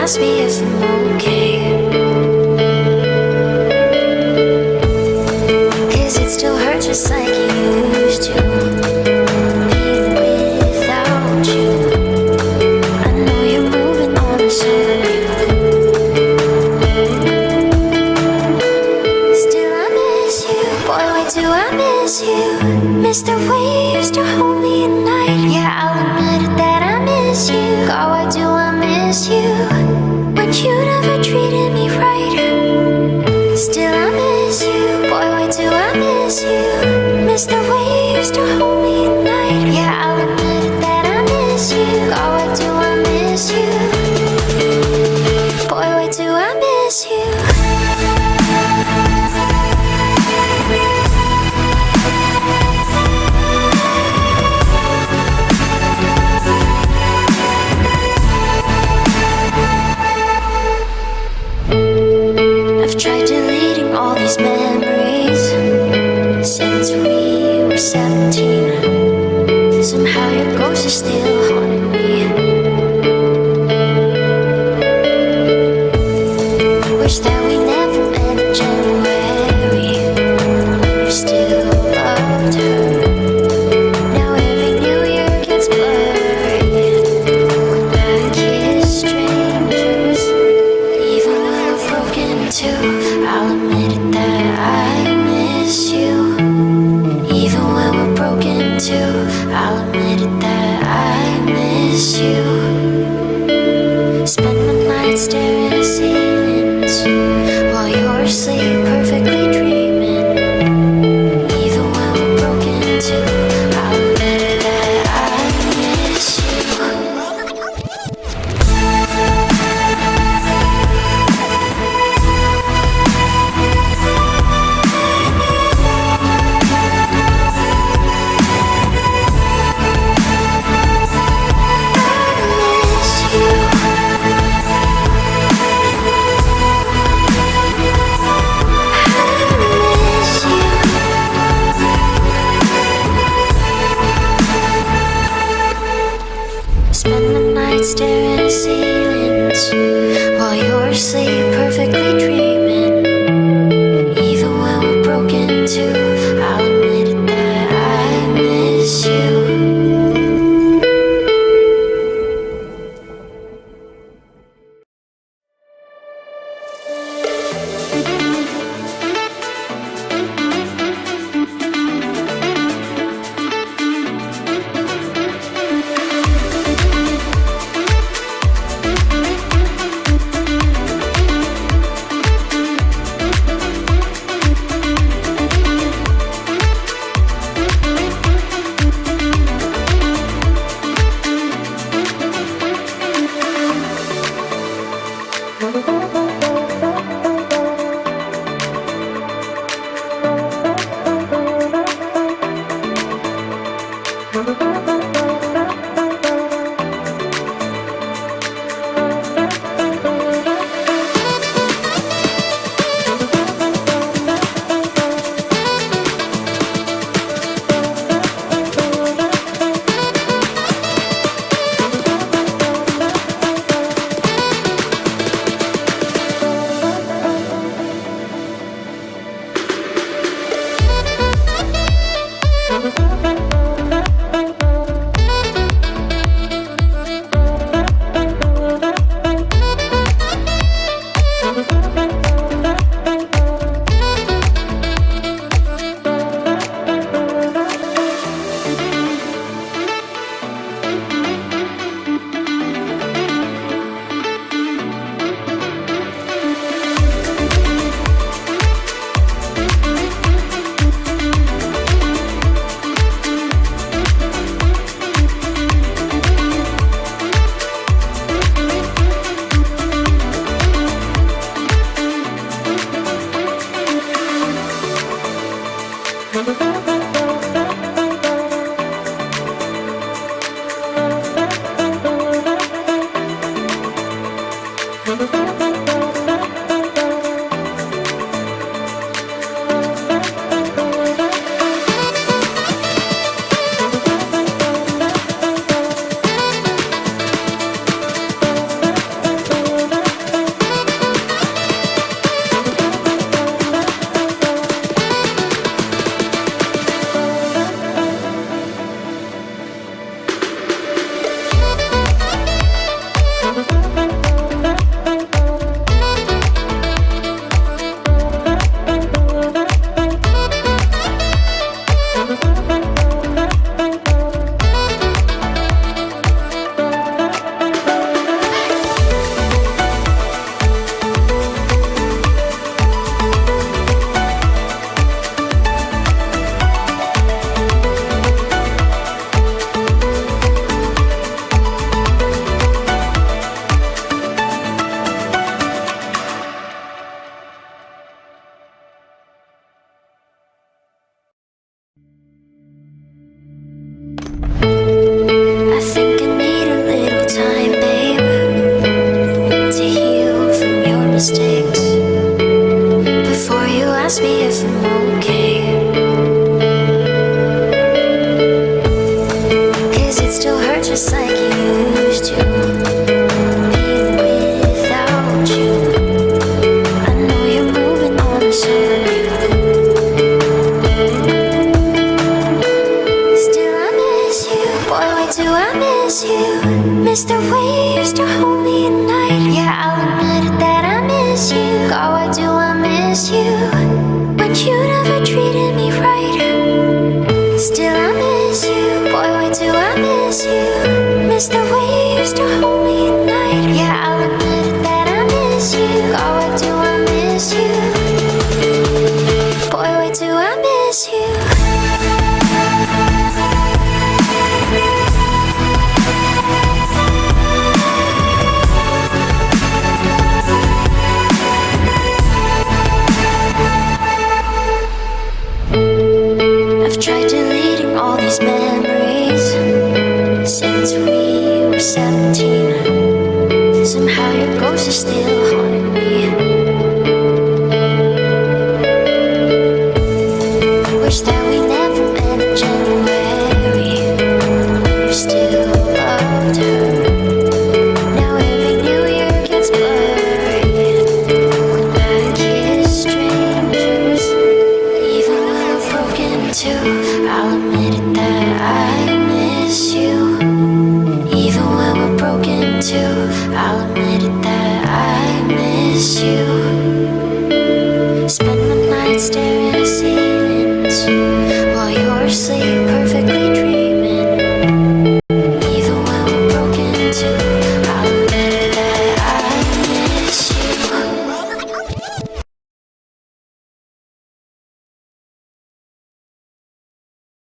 ask me if I'm okay. 'Cause it still hurts just like it used to. Even without you, I know you're moving on to something new. Still I miss you, boy, wait do I miss you. Miss the way you used to hold me at night. Yeah, I'll admit it that I miss you. God, why do I miss you when you never treated me right? Still I miss you, boy, why do I miss you? Miss the way you used to hold me at night. Yeah, I'll admit it that I miss you. God, why do I miss you? Boy, why do I miss you? I've tried deleting all these memories since we were 17. Somehow your ghost is still haunting me. Wish that we never met in January when you still loved her. Now every New Year gets blurry when I kiss strangers. Even when we're broken too, I'll admit it that I miss you. Even when we're broken too, I'll admit it that I miss you. Spend the night staring at ceilings while you're asleep, perfectly dreaming. Even when we're broken too, I'll admit it that I miss you. Spend the night staring at ceilings while you're asleep, perfectly dreaming. Even when we're broken too, I'll admit it that I miss you. ask me if I'm okay. 'Cause it still hurts just like it used to. Being without you, I know you're moving on to something new. Still I miss you, boy, why do I miss you? Miss the way you used to hold me at night. Yeah, I'll admit it that I miss you. God, why do I miss you? When you never treated me right. Still I miss you, boy, why do I miss you? Miss the way you used to hold me at night. Yeah, I'll admit it that I miss you. God, why do I miss you? Boy, why do I miss you? I've tried deleting all these memories since we were 17. Somehow your ghost is still haunting me. Wish that we never met in January, when you still loved her. Now every New Year gets blurry, when I kiss strangers. Even when we're broken too, I'll admit it that I miss you. Even when we're broken too, I'll admit